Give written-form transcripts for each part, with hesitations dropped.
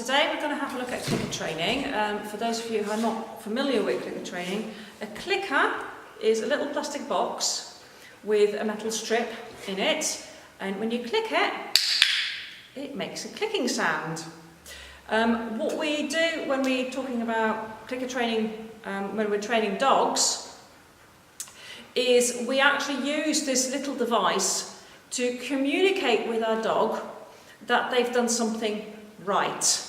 today we're going to have a look at clicker training. For those of you who are not familiar with clicker training, a clicker is a little plastic box with a metal strip in it, and when you click it, it makes a clicking sound. What we do when we're talking about clicker training, when we're training dogs, is we actually use this little device to communicate with our dog that they've done something right.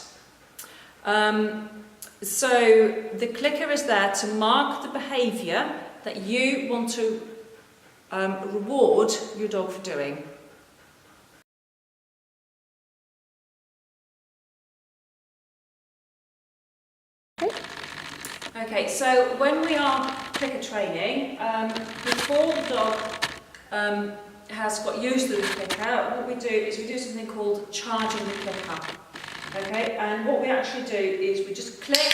So the clicker is there to mark the behaviour that you want to reward your dog for doing. Okay, so when we are clicker training, before the dog has got used to the clicker, what we do is we do something called charging the clicker. Okay, and what we actually do is we just click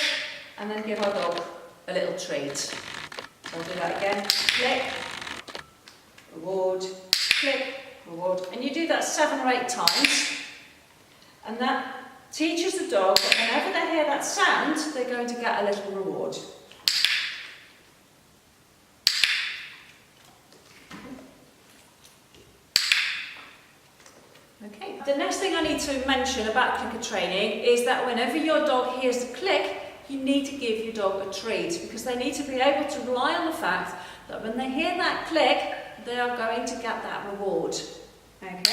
and then give our dog a little treat. So I'll do that again. Click, reward, click, reward. And you do that 7 or 8 times, and that teaches the dog that whenever they hear that sound, they're going to get a little reward. Okay. The next thing I need to mention about clicker training is that whenever your dog hears the click, you need to give your dog a treat, because they need to be able to rely on the fact that when they hear that click, they are going to get that reward. Okay,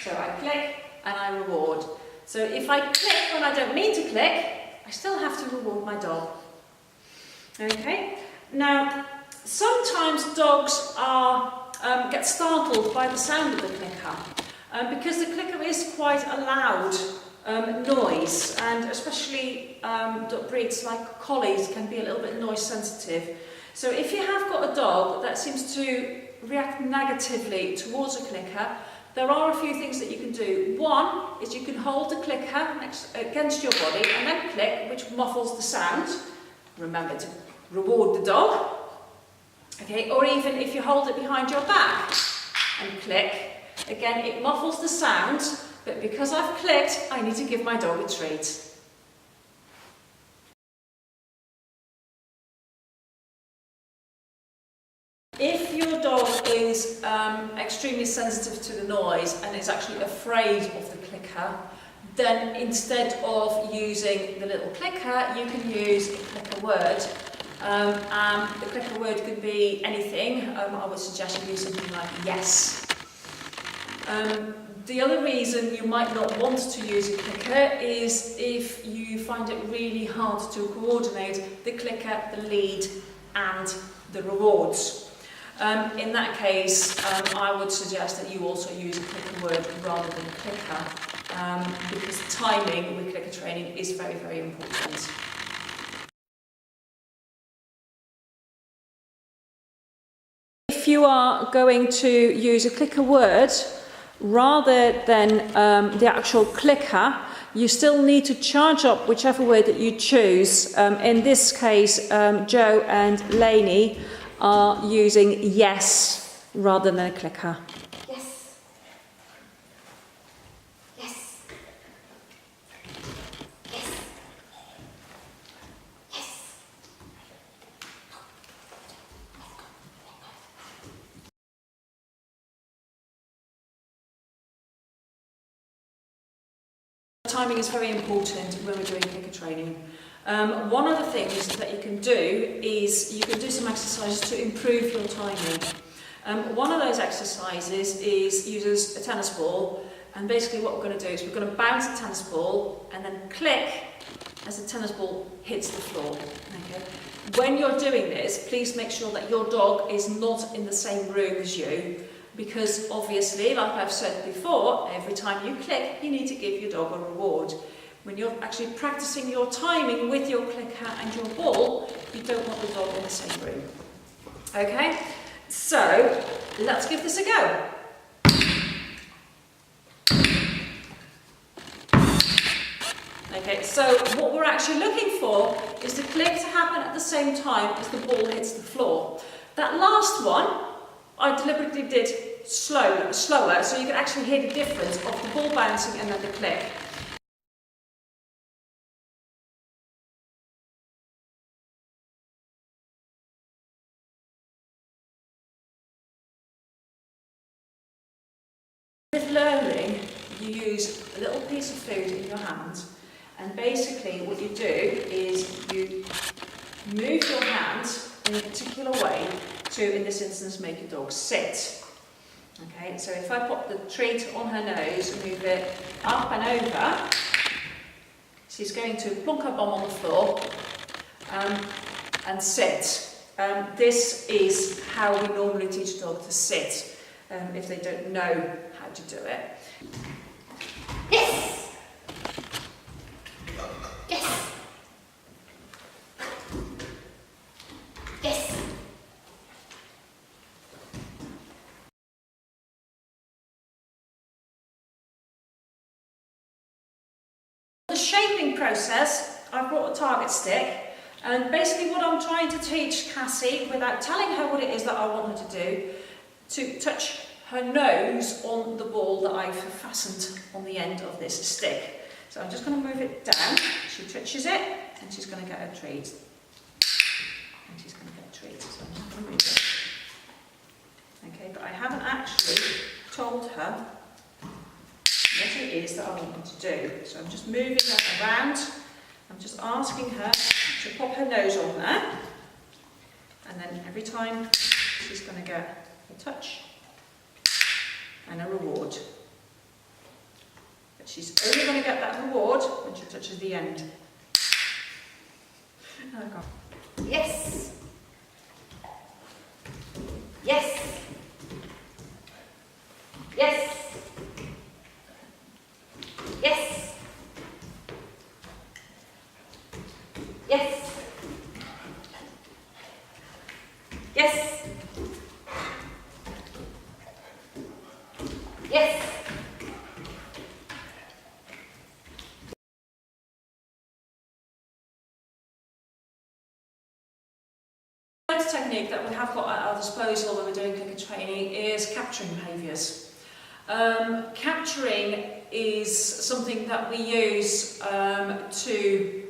so I click and I reward. So if I click when I don't mean to click, I still have to reward my dog. Okay, now sometimes dogs get startled by the sound of the clicker. Because the clicker is quite a loud noise, and especially dog breeds like collies can be a little bit noise sensitive. So if you have got a dog that seems to react negatively towards a clicker, there are a few things that you can do. One is you can hold the clicker against your body and then click, which muffles the sound. Remember to reward the dog. Okay, or even if you hold it behind your back and click, again, it muffles the sound, but because I've clicked, I need to give my dog a treat. If your dog is extremely sensitive to the noise and is actually afraid of the clicker, then instead of using the little clicker, you can use a clicker word. The clicker word could be anything. I would suggest you use something like yes. The other reason you might not want to use a clicker is if you find it really hard to coordinate the clicker, the lead and the rewards. In that case, I would suggest that you also use a clicker word rather than a clicker, because timing with clicker training is very, very important. If you are going to use a clicker word rather than the actual clicker, you still need to charge up whichever word that you choose. In this case, Joe and Lainey are using yes rather than a clicker. Yes. Yes. Yes. Yes. Timing is very important when we're doing clicker training. One of the things that you can do is you can do some exercises to improve your timing. One of those exercises uses a tennis ball, and basically what we're going to do is we're going to bounce the tennis ball and then click as the tennis ball hits the floor. Okay? When you're doing this, please make sure that your dog is not in the same room as you, because obviously, like I've said before, every time you click, you need to give your dog a reward. When you're actually practicing your timing with your clicker and your ball, you don't want the dog in the same room. Okay, so let's give this a go. Okay, so what we're actually looking for is the click to happen at the same time as the ball hits the floor. That last one, I deliberately did slower, so you can actually hear the difference of the ball bouncing and then the click. of luring, you use a little piece of food in your hand, and basically what you do is you move your hand in a particular way to, in this instance, make your dog sit. Okay, so if I pop the treat on her nose and move it up and over, she's going to plonk her bum on the floor and sit. This is how we normally teach a dog to sit if they don't know how to do it. Yes! Yes! Yes! The shaping process, I've brought a target stick, and basically what I'm trying to teach Cassie, without telling her what it is that I want her to do, to touch her nose on the ball that I've fastened on the end of this stick. So I'm just going to move it down. She touches it, and she's going to get a treat. And she's going to get a treat. So I'm just going to move it. Okay, but I haven't actually told her what it is that I want her to do. So I'm just moving her around. I'm just asking her to pop her nose on there. And then every time she's going to get a touch and a reward. But she's only going to get that reward when she touches the end. Oh, God. Yes! Yes! Yes! Yes! Yes! Yes! Yes! The next technique that we have got at our disposal when we're doing clicker training is capturing behaviours. Capturing is something that we use to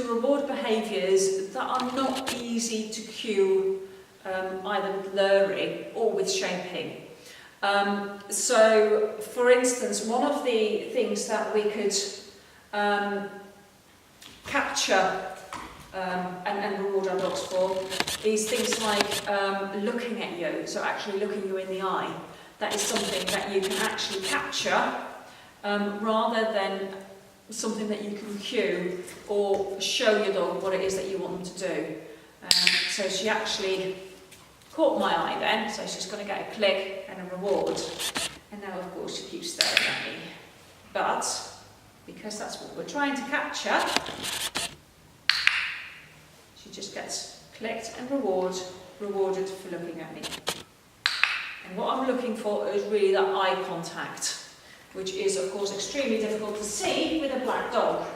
reward behaviours that are not easy to cue either with luring or with shaping. So, for instance, one of the things that we could capture and reward our dogs for is things like looking at you, so actually looking you in the eye. That is something that you can actually capture rather than something that you can cue or show your dog what it is that you want them to do. So she actually caught my eye then, so she's going to get a click and a reward. And now, of course, she keeps staring at me. But because that's what we're trying to capture, she just gets clicked and rewarded for looking at me. And what I'm looking for is really that eye contact, which is, of course, extremely difficult to see with a black dog.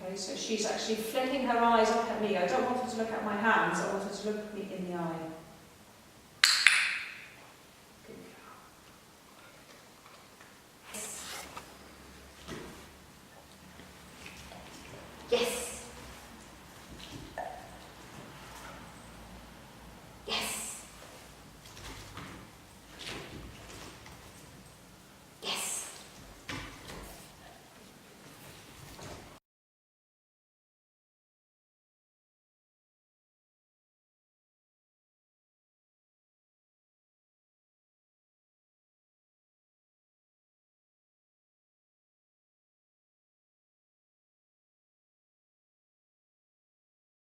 Okay, so she's actually flicking her eyes up at me. I don't want her to look at my hands, I want her to look me in the eye.